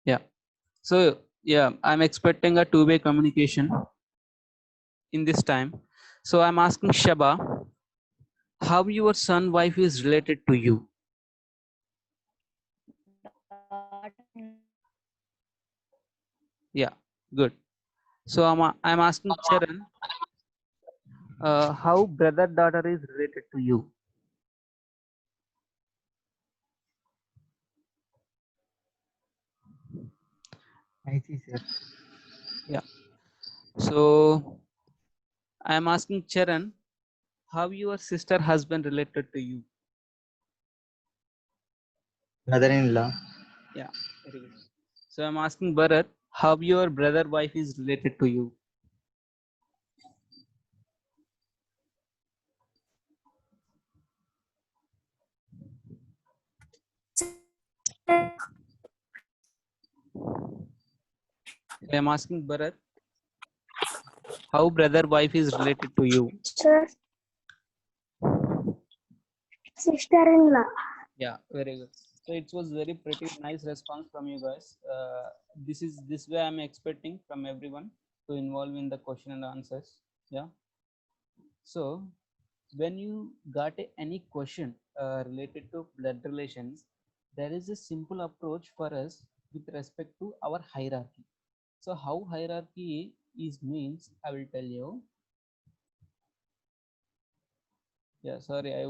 Yeah. So yeah, I'm expecting a two-way communication in this time. So I'm asking Shaba, how your son wife is related to you? Yeah, good. So I'm asking Charan, how brother daughter is related to you? I see, sir. Yeah. So I'm asking Charan, how your sister husband related to you? Brother-in-law. Yeah, very good. So I'm asking Bharat, how your brother wife is related to you? I'm asking Bharat, how brother wife is related to you? Sir, sister-in-law. Yeah, very good. So it was very pretty nice response from you guys. This way I'm expecting from everyone to involve in the question and answers. Yeah. So when you got any question related to blood relations, there is a simple approach for us with respect to our hierarchy. So how hierarchy is means, I will tell you. Yeah, sorry, I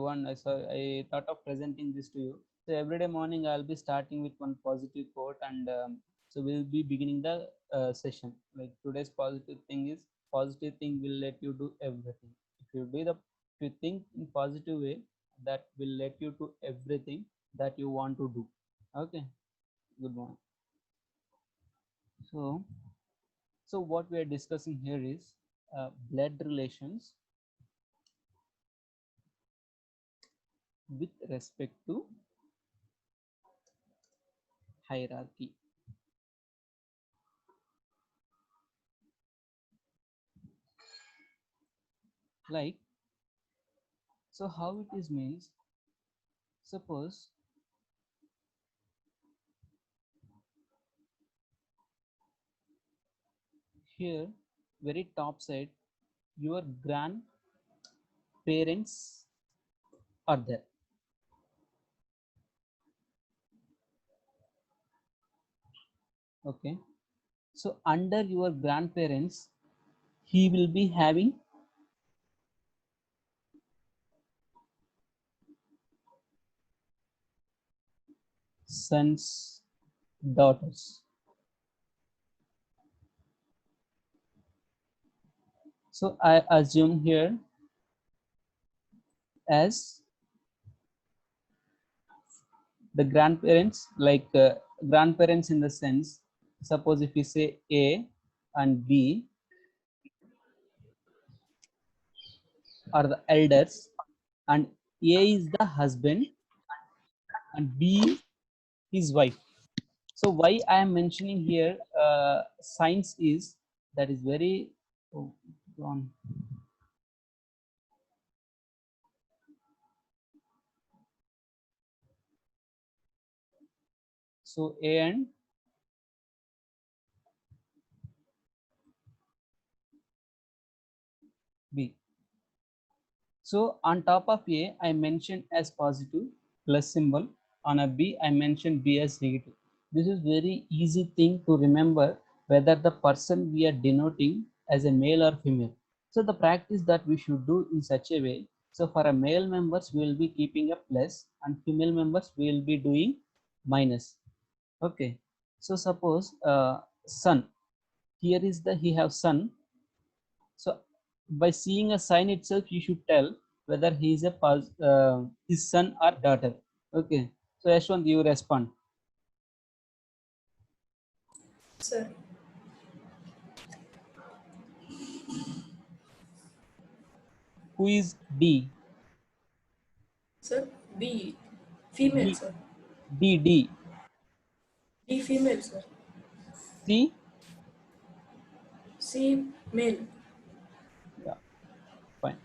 thought of presenting this to you. So every day morning I'll be starting with one positive quote, and so we'll be beginning the session. Like today's positive thing is, positive thing will let you do everything. If you think in positive way, that will let you do everything that you want to do. Okay, good morning. So what we are discussing here is blood relations with respect to hierarchy. Like, so how it is means, suppose here, very top side, your grandparents are there. Okay. So under your grandparents, he will be having sons, daughters. So I assume here as the grandparents, like grandparents in the sense, suppose if we say A and B are the elders, and A is the husband and B is his wife. So why I am mentioning here science is that is very on. So A and B. So on top of A, I mentioned as positive plus symbol. On a B, I mentioned B as negative. This is very easy thing to remember whether the person we are denoting as a male or female. So the practice that we should do in such a way. So for a male members, we will be keeping a plus, and female members we will be doing minus. Okay. So suppose son. Here is the he have son. So by seeing a sign itself, you should tell whether he is his son or daughter. Okay. So Yashwant, you respond. Sir, Who is D? sir, B, female, D. sir. D. D. D, female, sir. C. C, male. Yeah. Fine.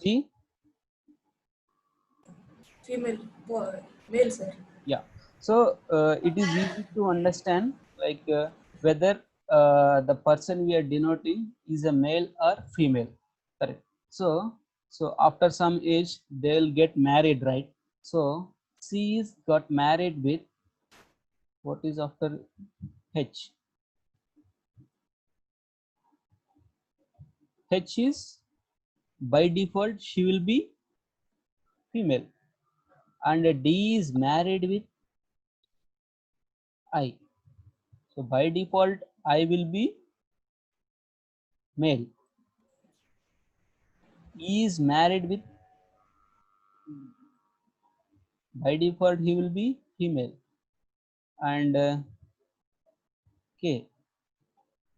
G. female, boy, male, sir. Yeah. So it is easy to understand like whether the person we are denoting is a male or female. Correct. So after some age they'll get married, right? So C is got married with what is after H. H is by default she will be female, and D is married with I. So by default I will be male. E is married with, by default he will be female, and K,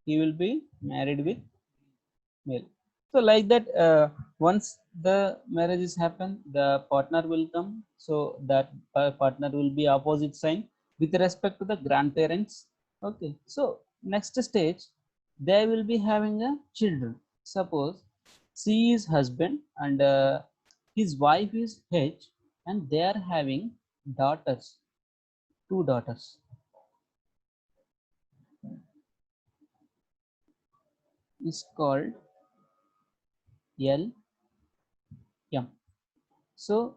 he will be married with male. So like that, once the marriages happen, the partner will come, so that partner will be opposite sign with respect to the grandparents. Okay, so next stage they will be having a children. Suppose C is husband and his wife is H, and they are having daughters, two daughters. Is called L M. So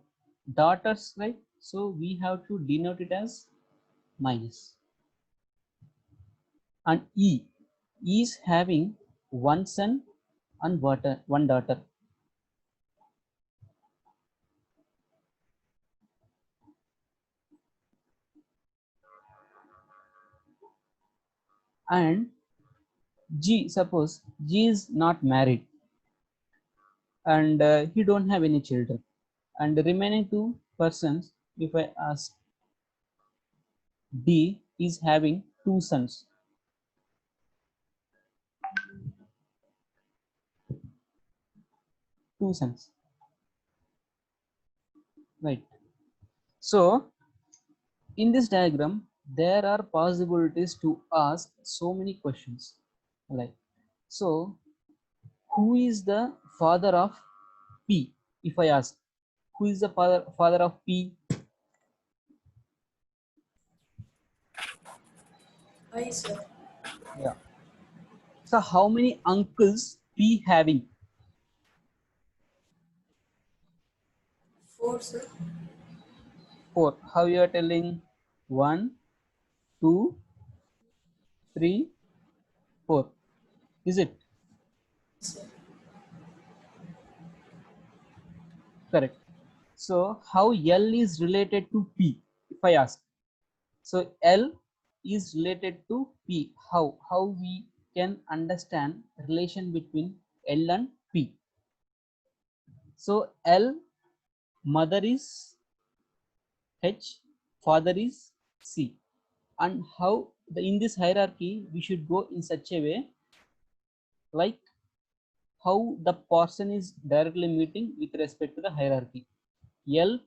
daughters, right? So we have to denote it as minus. And E is having one son and one daughter. And G, suppose G is not married and he don't have any children. And the remaining two persons, if I ask, D is having two sons. Two sons, right? So in this diagram, there are possibilities to ask so many questions. Like, so who is the father of P? If I ask, who is the father of P? I, sir. Yeah. So how many uncles P having? 4, sir. Four. How you are telling? 1, 2, 3, 4. Is it Sir. correct? So how L is related to P? If I ask, so L is related to P. How we can understand relation between L and P? So L, mother is H, father is C. And how in this hierarchy we should go in such a way like how the person is directly meeting with respect to the hierarchy. L,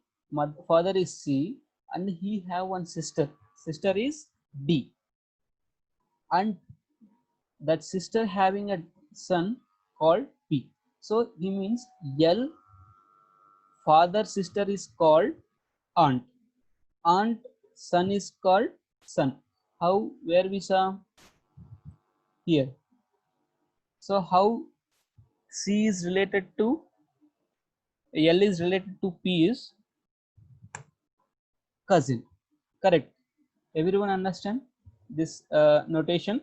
father is C, and he have one sister. Sister is D, and that sister having a son called P. So he means L, father sister is called aunt. Aunt son is called son. How, where we saw here? So how C is related to L is related to P is cousin. Correct. Everyone understand this notation?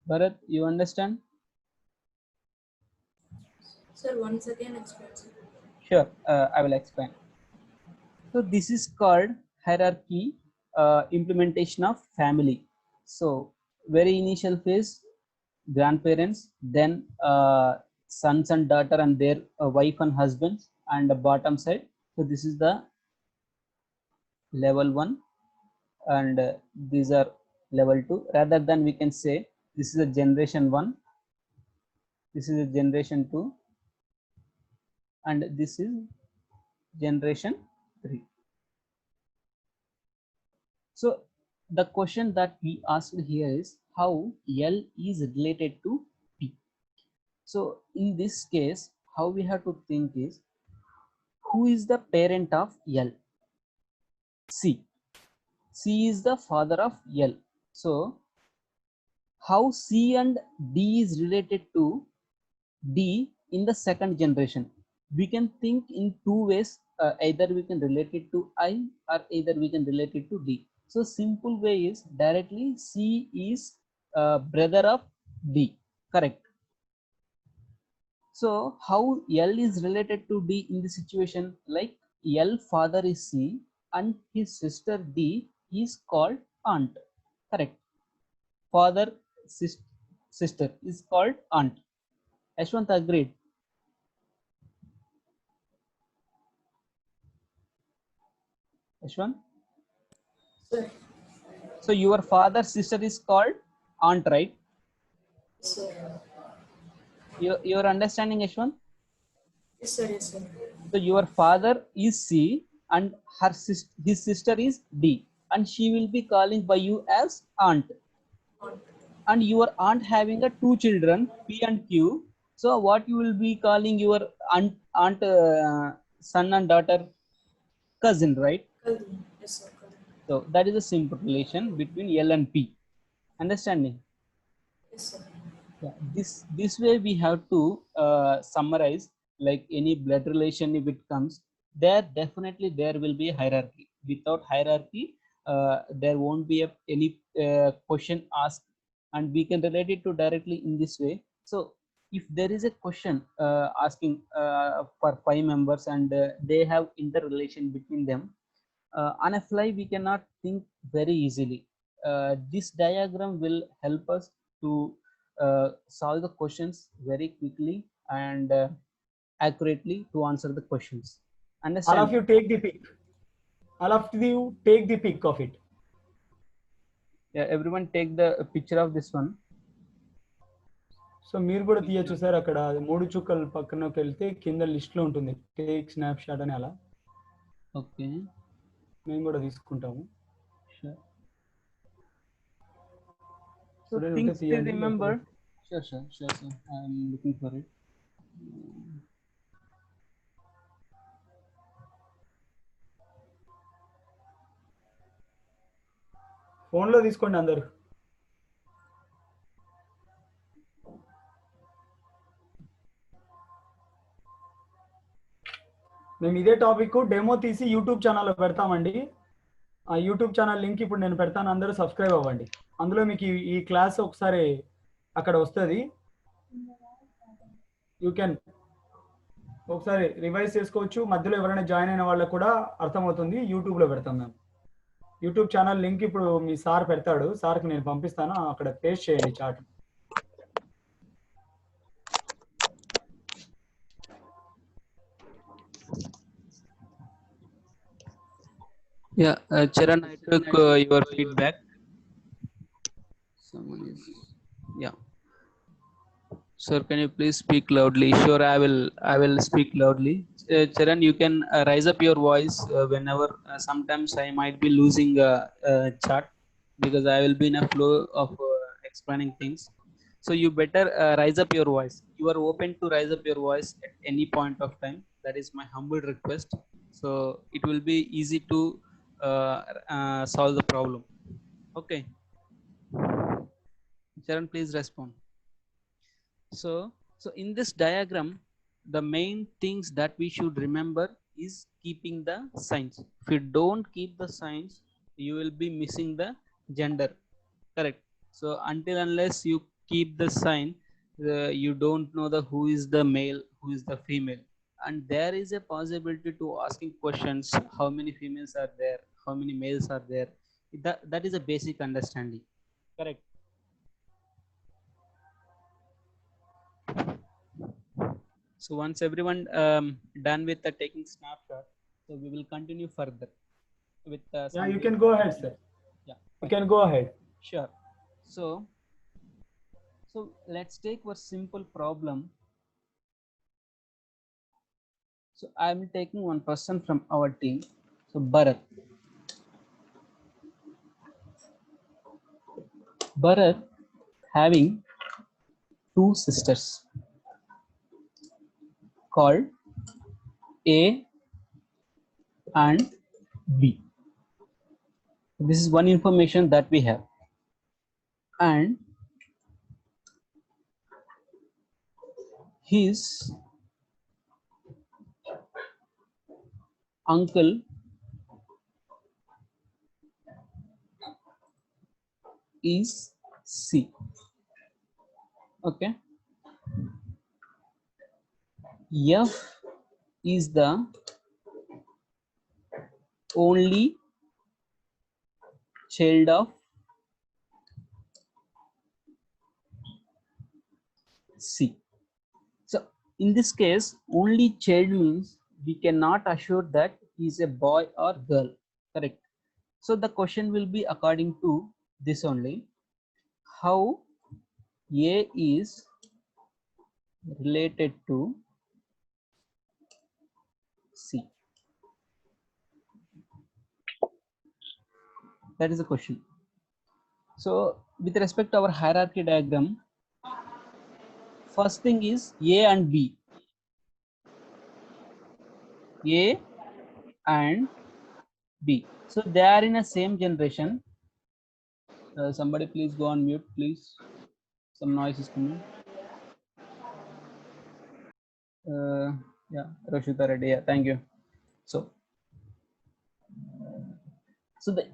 Bharat, you understand? Sir, once again explain, sir. Sure, I will explain. So this is called hierarchy implementation of family. So very initial phase, grandparents, then sons and daughter and their wife and husbands, and the bottom side. So this is the level 1, and these are level 2. Rather than we can say this is a generation 1, this is a generation 2, and this is generation 3. So the question that we asked here is how L is related to P. So in this case, how we have to think is, who is the parent of L? C. C is the father of L. So how C and D is related to D in the second generation? We can think in two ways. Either we can relate it to I, or either we can relate it to D. So simple way is directly C is brother of D. Correct. So how L is related to D in the situation? Like L father is C and his sister D is called aunt. Correct. Father sister is called aunt. Ashwant agreed. Ashwant. Sir. So your father's sister is called aunt, right? Yes, sir. Your understanding, Ashwant? Yes, sir. Yes, sir. So your father is C and his sister is D, and she will be calling by you as aunt. Aunt. And your aunt having a two children, P and Q. So what you will be calling your aunt son and daughter? Cousin, right? Cousin. Yes, sir. Cousin. So that is a simple relation between L and P. Understanding? Yes, sir. Yeah, this way we have to summarize, like any blood relation. If it comes there, definitely there will be a hierarchy. Without hierarchy, there won't be any question asked, and we can relate it to directly in this way. So if there is a question asking for 5 members, and they have interrelation between them, on a fly we cannot think very easily. This diagram will help us to solve the questions very quickly and accurately to answer the questions. All Understand? of you take the pic. All of you take the pic of it. Yeah, everyone take the picture of this one. So మీరు కూడా తీయచ్చు sir. అక్కడ 3 చుక్కల పక్కనకి వెళ్తే కింద list లో ఉంటుంది take snap shot అని. అలా ఓకే, మేము కూడా తీసుకుంటాము. So things to remember. Sure. I'm looking for it. Phone లో తీసుకోండి అందరు. మేము ఇదే టాపిక్ డెమో తీసి యూట్యూబ్ ఛానల్లో పెడతామండి. ఆ యూట్యూబ్ ఛానల్ లింక్ ఇప్పుడు నేను పెడతాను, అందరూ సబ్స్క్రైబ్ అవ్వండి. అందులో మీకు ఈ క్లాస్ ఒకసారి అక్కడ వస్తుంది. యూ కెన్ ఒకసారి రివైజ్ చేసుకోవచ్చు. మధ్యలో ఎవరైనా జాయిన్ అయిన వాళ్ళకు కూడా అర్థమవుతుంది. యూట్యూబ్లో పెడతాం మేము. యూట్యూబ్ ఛానల్ లింక్ ఇప్పుడు మీ సార్ పెడతాడు, సార్కి నేను పంపిస్తాను. అక్కడ పేస్ట్ చేయండి chat. Yeah, Charan, I took your feedback. Someone is, yeah. Sir, can you please speak loudly? Sure, I will speak loudly. Charan, you can raise up your voice whenever. Sometimes I might be losing chat because I will be in a flow of explaining things. So you better rise up your voice. You are open to rise up your voice at any point of time. That is my humble request. So it will be easy to solve the problem. Okay. Charan, please respond. So in this diagram, the main things that we should remember is keeping the signs. If you don't keep the signs, you will be missing the gender. Correct. So until unless you keep the sign, you don't know the who is the male, who is the female, and there is a possibility to asking questions: how many females are there, how many males are there. That is a basic understanding. Correct. So once everyone done with the taking snapshot, so we will continue further with Yeah, you can go ahead, sir. Yeah, you can go ahead. Sure. So let's take a simple problem. So I'm taking one person from our team. So Bharat. Bharat having two sisters. called A and B. This is one information that we have. And his uncle is C. Okay. F is the only child of C. So in this case, only child means we cannot assure that he is a boy or girl. Correct. So the question will be according to this only. How A is related to C. That is the question. So with respect to our hierarchy diagram, first thing is A and B. A and B. So they are in a same generation. Somebody please go on mute, please. Some noise is coming. Yeah, Rashita Reddy. Yeah, thank you. So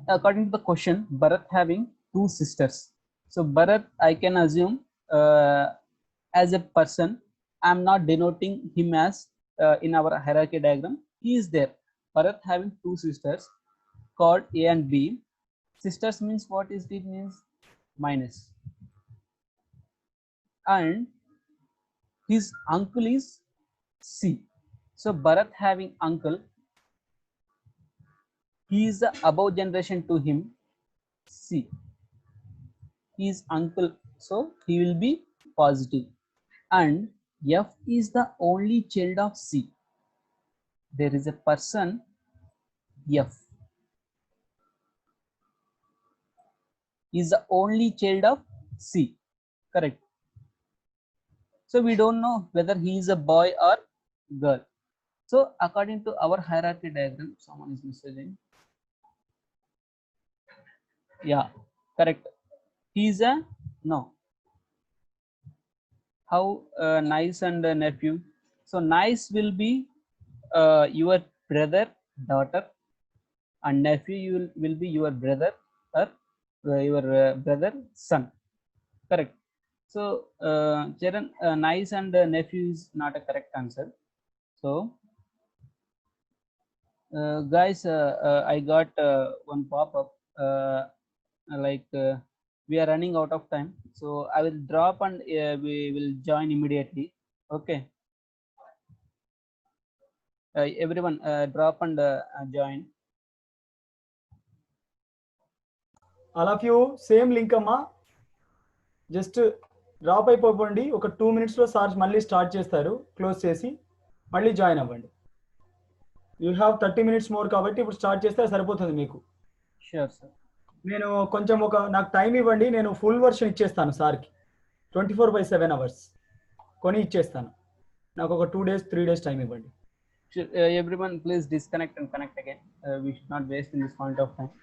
according to the question, Bharat having two sisters. So Bharat, I can assume as a person. I'm not denoting him as in our hierarchy diagram. He is there. Bharat having two sisters called A and B. Sisters means what is it means? Minus. And his uncle is C. So Bharat having uncle, he is the above generation to him, C. He is uncle, so he will be positive. And F is the only child of C. There is a person F is the only child of C. Correct. So we don't know whether he is a boy or girl. So according to our hierarchy diagram, someone is messaging. Yeah, correct. He is a no. How nice and nephew? So nice will be your brother, daughter, and nephew will be your brother or your brother, son. Correct. So Charan, nice and nephew is not a correct answer. So guys, I got one pop-up like we are running out of time, so I will drop and we will join immediately. Okay, everyone drop and join. All of you same link అమ్మా, just drop అయిపోకండి. ఒక 2 minutes లో sir మళ్ళీ start చేస్తారు, close చేసి మళ్ళీ join అవ్వండి. You have 30 minutes more కాబట్టి ఇప్పుడు స్టార్ట్ చేస్తే సరిపోతుంది మీకు. Sure, sir. నేను కొంచెం నాకు టైం ఇవ్వండి, నేను ఫుల్ వర్షన్ ఇచ్చేస్తాను సార్కి. 24/7 hours కొని ఇచ్చేస్తాను. నాకు ఒక 2 days 3 days టైం ఇవ్వండి. Everyone please disconnect and connect again. We should not waste in this point of time.